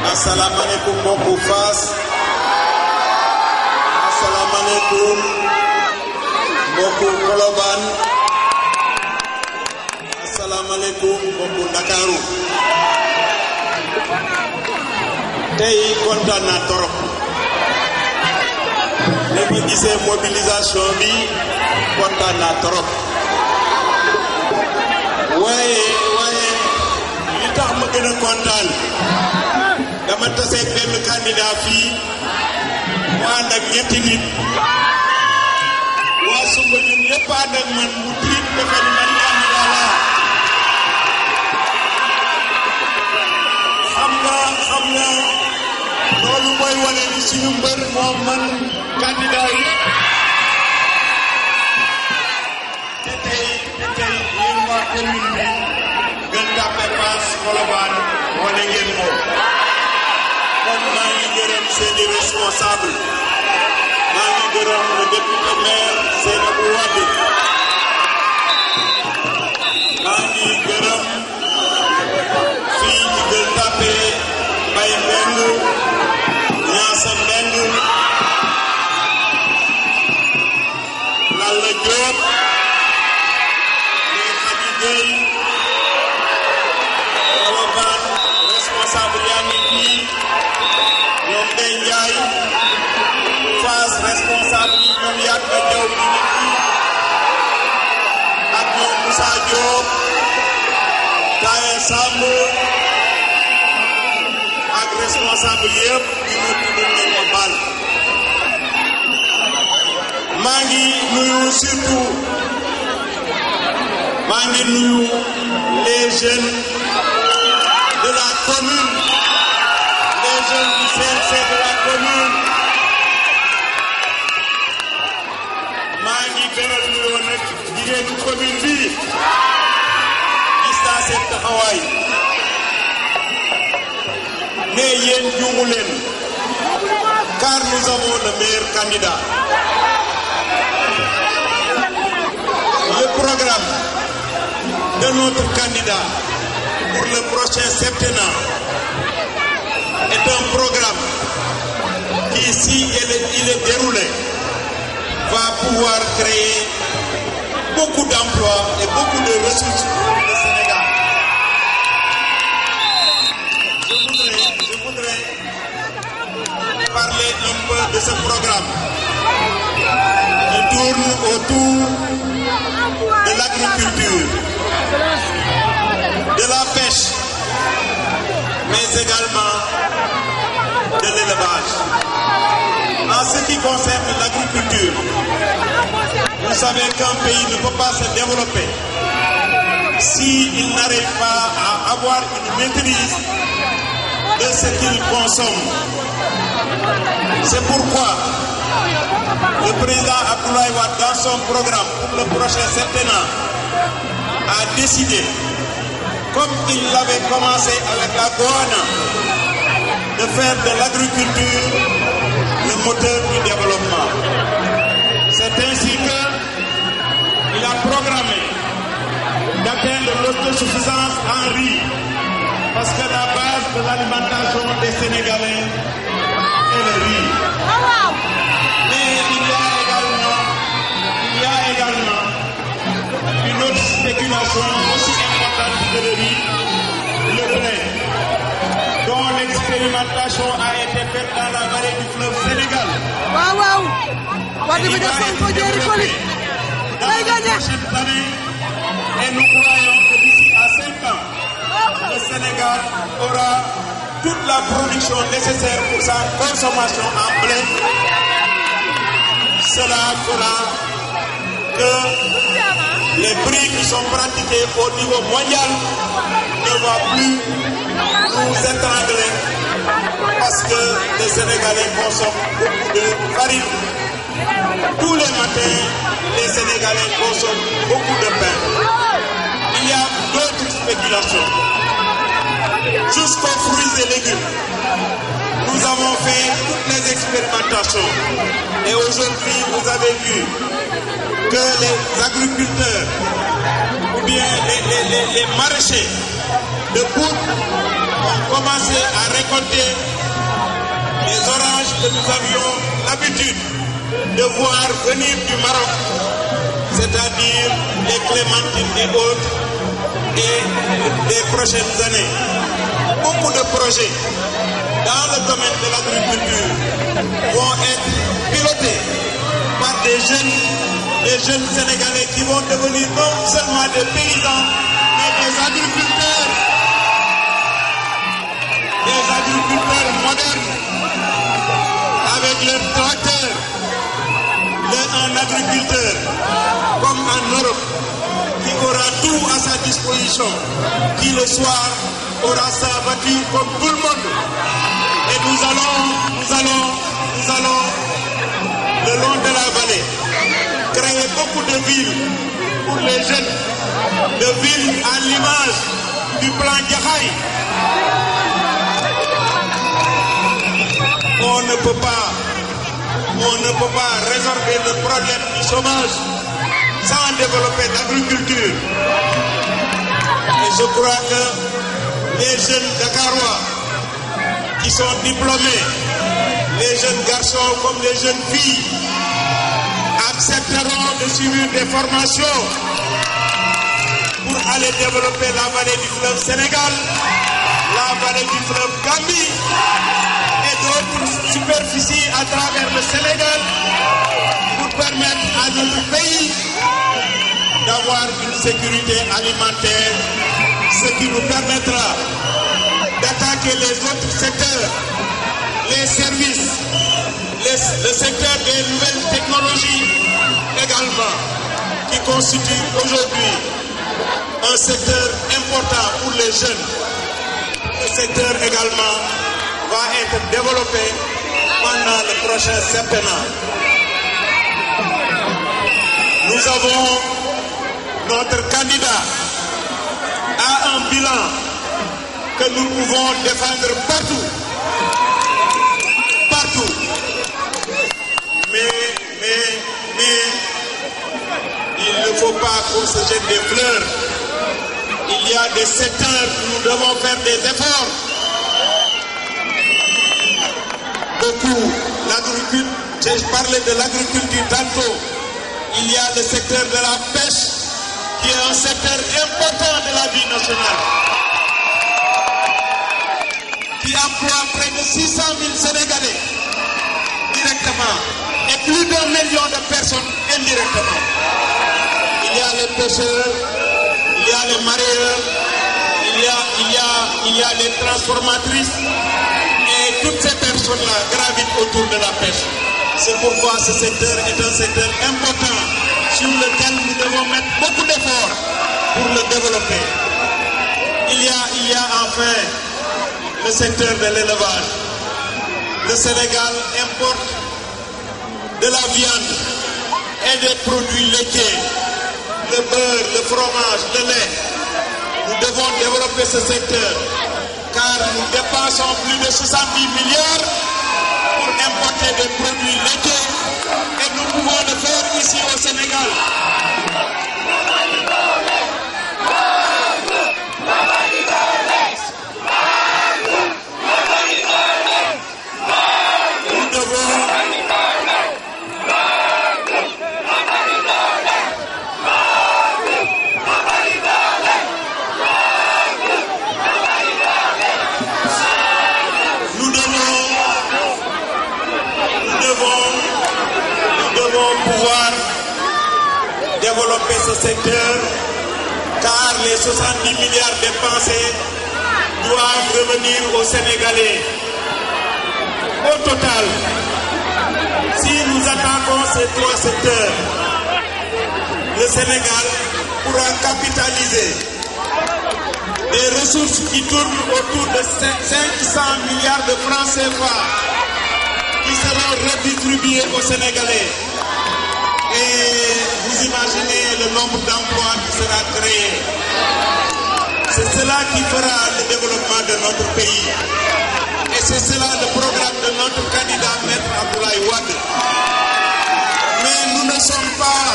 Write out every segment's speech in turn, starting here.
Assalamualaikum mbokku Fass, assalamualaikum mbokku Colobane, assalamualaikum mbokku Ndakaaru. Tey kontaan naa torop ne ma gisee mobilisation bi kontaan naa torop waaye li tax ma gën a kontaan dama tase benn candidat fii mu ànd ak ñetti nit waa sumba ñun ñëpp ànd ak man mu tiit defe ni man candidat laa xam nga loolu mooy wane ni suñu mbër moo man candidat yi te tey yéen waa commune bi Gueule Tapée Fass Colobane wane ngeen ko kon maa ngi gërëm seeni responsable maa ngi gërëm le député maire Seynabou Wade maa ngi gërëm fii ci Gueule Tapée Mbaye Mbengue Niassa Mbengue Lalla Diop Khady Gueye Colobane responsable yaa ngi fii ñoom Ndeye Ndiaye Fass responsable yi ñoom Yatta Diaw bi ngi fii ak ñoom Moussa Diop Taye Samb ak responsable yëpp yi ma tudd nañ ma baal maa ngi nuyu surtout les jeunes de la commune, les jeunes du CNC de la commune. maa ngi beral nuyoo nag jigéenu commune bi gis naa seen taxawaay mais yéen juumu leen car nous avons le meilleur candidat. Le programme de notre candidat pour le prochain septennat est un programme qui, si il est déroulé, va pouvoir créer beaucoup d'emplois et beaucoup de ressources pour le Sénégal. Je voudrais parler un peu de ce programme qui tourne autour de l'agriculture, de la pêche, mais également de l'élevage. En ce qui concerne l'agriculture, vous savez qu'un pays ne peut pas se développer s'il n'arrive pas à avoir une maîtrise de ce qu'il consomme. C'est pourquoi le président Abdoulaye Wade, dans son programme pour le prochain septennat, a décidé, comme il l'avait commencé avec la Goana, de faire de l'agriculture le moteur du développement. C'est ainsi qu'il a programmé d'atteindre l'autosuffisance en riz, parce que la base de l'alimentation des Sénégalais est le riz. Mais il y a également une autre spéculation l'expérimentation a été faite dans la vallée du fleuve Sénégal. Et nous croyons que d'ici à 5 ans, le Sénégal aura toute la production nécessaire pour sa consommation en blé. Cela fera que les prix qui sont pratiqués au niveau mondial ne vont plus nous étrangler parce que les Sénégalais consomment beaucoup de farine. Tous les matins, les Sénégalais consomment beaucoup de pain. Il y a d'autres spéculations. Jusqu'aux fruits et légumes, nous avons fait toutes les expérimentations. Et aujourd'hui, vous avez vu que les agriculteurs ou bien les maraîchers de Pout ont commencé à récolter les oranges que nous avions l'habitude de voir venir du Maroc, c'est-à-dire les clémentines et autres, et les prochaines années. Beaucoup de projets dans le domaine de l'agriculture vont être pilotés par des jeunes Sénégalais qui vont devenir non seulement des paysans, mais des agriculteurs modernes, avec leurs tracteurs. Un agriculteur, comme en Europe, qui aura tout à sa disposition, qui le soir aura sa voiture comme tout le monde. Et nous allons, le long de la vallée, créer beaucoup de villes pour les jeunes, de villes à l'image du plan Djahaï. On ne peut pas résorber le problème du chômage sans développer l'agriculture. Et je crois que les jeunes Dakarois qui sont diplômés, les jeunes garçons comme les jeunes filles, accepteront de suivre des formations pour aller développer la vallée du fleuve Sénégal, la vallée du fleuve Gambie, d'autres superficies à travers le Sénégal pour permettre à notre pays d'avoir une sécurité alimentaire, ce qui nous permettra d'attaquer les autres secteurs, les services, le secteur des nouvelles technologies également, qui constitue aujourd'hui un secteur important pour les jeunes. Le secteur également va être développé pendant le prochain septennat. Nous avons notre candidat à un bilan que nous pouvons défendre partout. Partout. Mais il ne faut pas qu'on se jette des fleurs. Il y a des secteurs où nous devons faire des efforts. Beaucoup, l'agriculture, j'ai parlé de l'agriculture tantôt, il y a le secteur de la pêche qui est un secteur important de la vie nationale, qui emploie près de 600 000 Sénégalais directement et plus d'1 million de personnes indirectement. Il y a les pêcheurs, il y a les mareyeurs, il y a les transformatrices. Et toutes ces personnes-là gravitent autour de la pêche. C'est pourquoi ce secteur est un secteur important sur lequel nous devons mettre beaucoup d'efforts pour le développer. Il y a enfin le secteur de l'élevage. Le Sénégal importe de la viande et des produits laitiers, le beurre, le fromage, le lait. Nous devons développer ce secteur, car nous dépensons plus de 70 milliards pour importer des produits laitiers et nous pouvons le faire ici au Sénégal. Nous développer ce secteur car les 70 milliards dépensés doivent revenir aux Sénégalais. Au total, si nous attaquons ces trois secteurs, le Sénégal pourra capitaliser des ressources qui tournent autour de 500 milliards de francs CFA qui seront redistribués aux Sénégalais. Et vous imaginez le nombre d'emplois qui sera créé. C'est cela qui fera le développement de notre pays. Et c'est cela le programme de notre candidat, Maître Abdoulaye Wade. Mais nous ne sommes pas...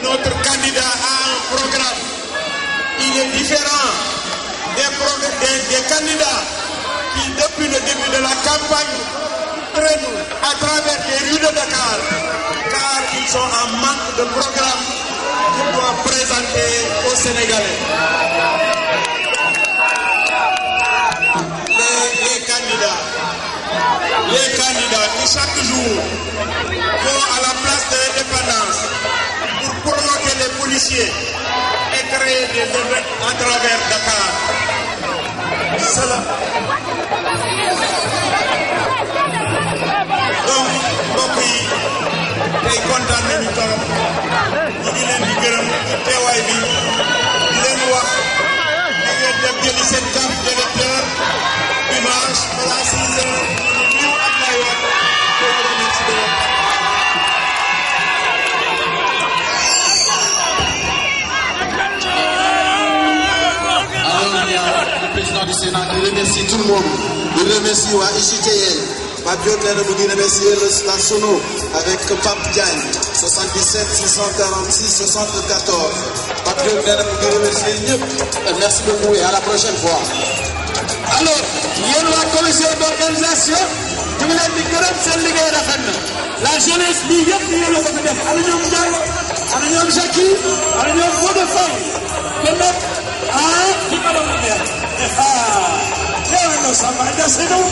Notre candidat a un programme. Il est différent des candidats qui, depuis le début de la campagne, traînent à travers les rues de Dakar, car ils sont en manque de programme qu'ils doivent présenter aux Sénégalais. Les candidats qui chaque jour vont à la place de l'indépendance pour provoquer les policiers et créer des événements à travers Dakar. Cela. Donc, mbokk yi tey kontaan nañu torop ñu ngi leen di gërëm ci teewaay bi di leen wax di ngeen dem jëli seen carte d'électeur dimanche balaa 6 heures ñu Abdoulaye Wade te ñu remercie de le président du Sénat qui remercie tout le monde. Il remercie ICTL. Papiot nous remercier la Sono avec Pape Diagne 77 646 74. Papiot nous remercier. Merci beaucoup et à la prochaine fois. Alors, il y a la commission d'organisation. Je voulais dire que c'est le gars la jeunesse ligue, il y a le fait Alunium Diallo, Alunium Jackie, Alunium Vodafone. Le mec, qui va le faire. Ça va être assez long.